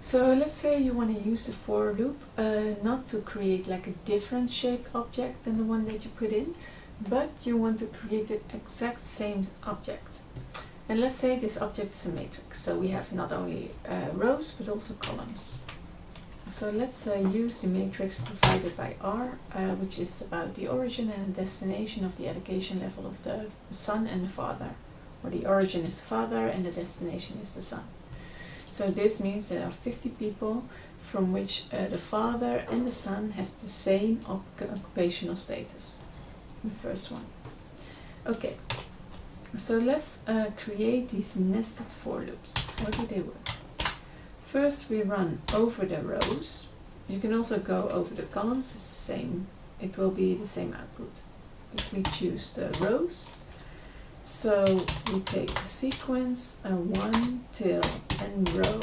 So let's say you want to use the for loop not to create like a different shaped object than the one that you put in, but you want to create the exact same object. And let's say this object is a matrix, so we have not only rows but also columns. So let's use the matrix provided by R, which is about the origin and destination of the education level of the son and the father. Or the origin is the father and the destination is the son. So this means there are 50 people from which the father and the son have the same occupational status. The first one. Okay, so let's create these nested for loops. How do they work? First we run over the rows. You can also go over the columns, it's the same. It will be the same output. If we choose the rows, so we take the sequence 1 till n row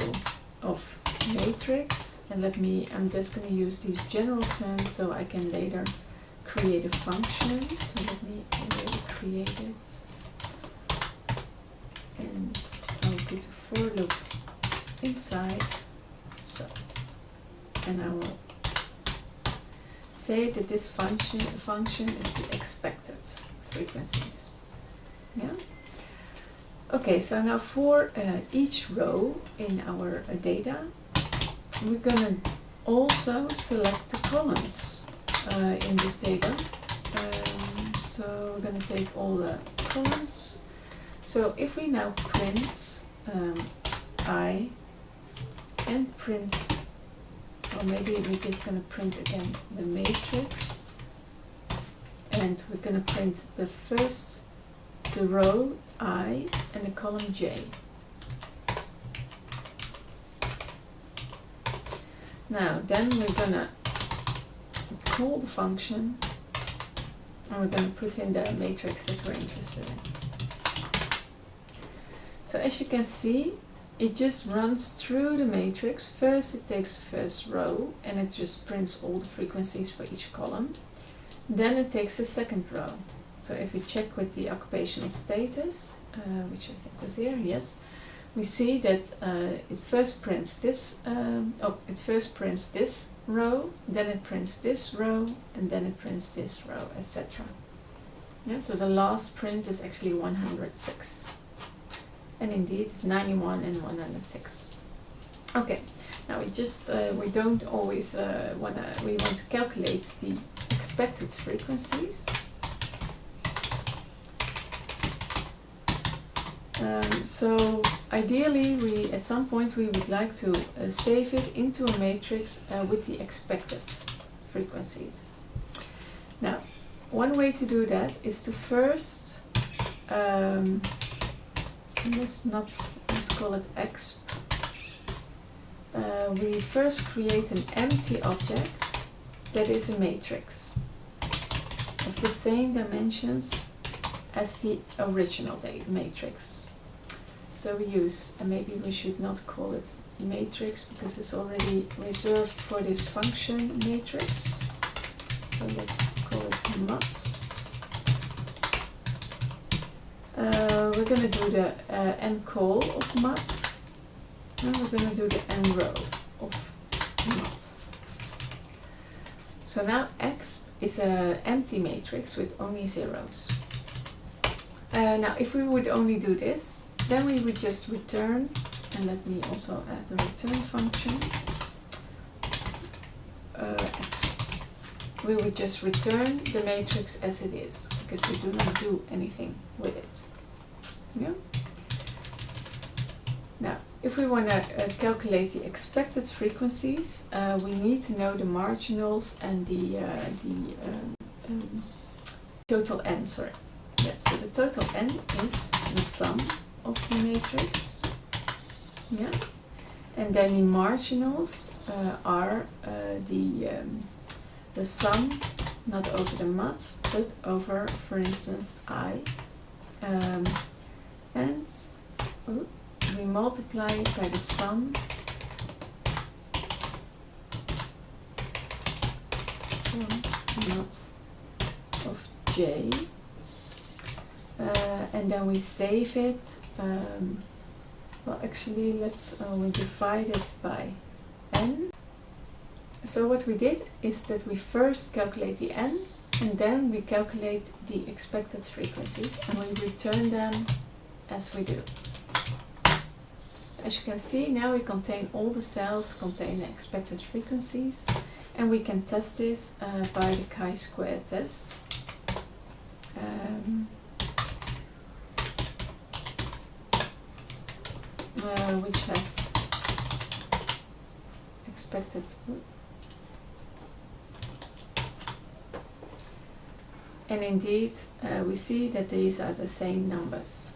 of matrix, and I'm just going to use these general terms so I can later create a function. So let me already create it, and I'll put a for loop inside, so, and I will say that this function is the expected frequencies. Yeah. Okay, so now for each row in our data, we're gonna also select the columns in this data. So we're gonna take all the columns. So if we now print I and print, or maybe we're just going to print again the matrix, and we're going to print the row I and the column J. Now then we're going to call the function, and we're going to put in the matrix that we're interested in. So as you can see, it just runs through the matrix. First it takes the first row and it just prints all the frequencies for each column. Then it takes the second row. So if we check with the occupational status, which I think was here, yes, we see that it first prints this row, then it prints this row, and then it prints this row, etc. Yeah, so the last print is actually 106. And indeed it's 91 and 106. Okay, now we don't always we want to calculate the expected frequencies. So ideally at some point we would like to save it into a matrix with the expected frequencies. Now one way to do that is to first let's call it exp. We first create an empty object that is a matrix of the same dimensions as the original matrix. So we use, and maybe we should not call it matrix because it's already reserved for this function matrix. So let's call it mat. We're going to do the n call of mat, and we're going to do the n row of mat. So now exp is an empty matrix with only zeros. Now if we would only do this, then we would just return, and let me also add the return function, exp. We would just return the matrix as it is, because we do not do anything with it. Yeah. Now, if we want to calculate the expected frequencies, we need to know the marginals and the total n. Sorry. Yeah. So the total n is the sum of the matrix. Yeah. And then the marginals are the sum, not over the mat, but over, for instance, I. And we multiply it by the sum not of j, and then we save it Well, actually, let's we divide it by n. So what we did is that we first calculate the n, and then we calculate the expected frequencies, and we return them as we do. As you can see, now we contain all the cells contain the expected frequencies, and we can test this by the chi-square test. Which has expected, and indeed we see that these are the same numbers.